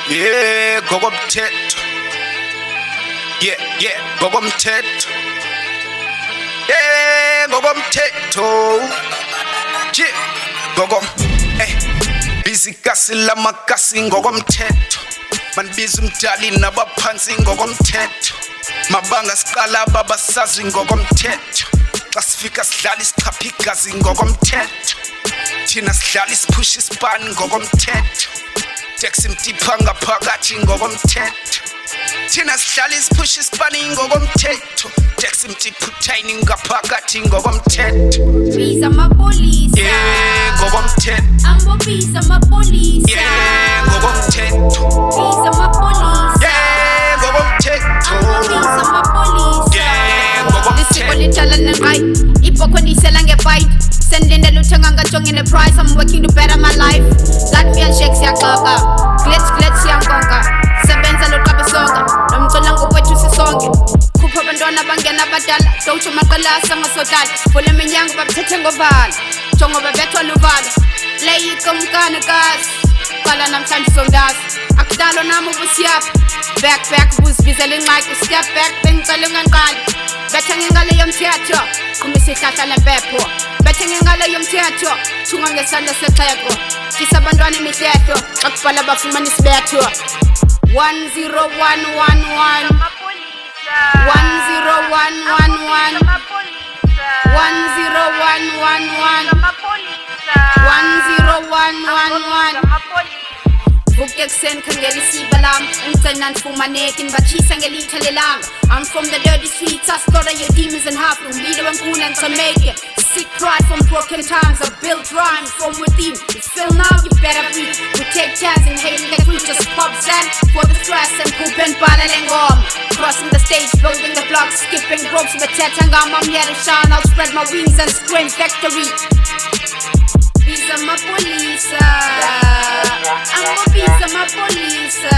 Yeah, ngokomthetho. Yeah, ngokomthetho. Yeah, ngokomthetho. Busy kasi lamakasi ngokomthetho. Manbiza umdali nabaphansi ngokomthetho. Mabanga siqala babasazi ngokomthetho. Xa sifika sidlala isichapha igazi ngokomthetho. Thina sidlala isiphusha isipani ngokomthetho. Taxi mtipha ngaphakathi ngokomthetho. Thina sidlala isiphusha isipani ngokomthetho. Taxi mtipha uthayini ngaphakathi ngokomthetho. Biza amapolisa. Yeah, ngokomthetho. Ambobiza amapolisa. Yeah, ngokomthetho. Biza amapolisa. Yeah, ngokomthetho. Ambobiza amapolisa. Yeah, ngokomthetho. Lisiko lithala nenqayi ibhokho ndiyisela ngefight. Sendindela uthenga ngajongile price. I'm working to better my life. Got me and shake siyaxoka. Glitch siyankonka. Sebenza loqabe sonke. Nomculo ngowethu sisonke. Khupha abantwana bangena abadala. Dowutsho maqalasa ngasodala. Vula iminyango babethethe ngovala. Jongo babethwa luvalo. Leyiko mkanikazi. Qala namhlanje sondazi. Akudalo nami ubusiyaphi. Back ubuzibizela ingxaki. Step back bengicela unganqali. Bethe ngengalo yomthetho. Qhumisa ihlahla lempepho. Bethe ngengalo yomthetho. Thunga ngesandla sexhego. Kisa abantwana imihlehlo. Xa kubhala bafumana isibetho. 10111 10111 10111 10111 Vuke ekuseni khangela isiba lami ungigcina ndifumaneki ndibatshisa ngelitha lelanga. I'm from the dirty streets, I slaughter your demons in half. Umbilo wenkuna ngicameke. Sick pride from broken times, I built rhymes from within. You feel now, you better breathe. We take chance and hating the creatures. Pop sand for the stress and poop and balangom. Crossing the stage, building the blocks, skipping ropes with tetangam. I'm here to shine, I'll spread my wings and scream victory. Biza amapolisa. Ambobiza amapolisa.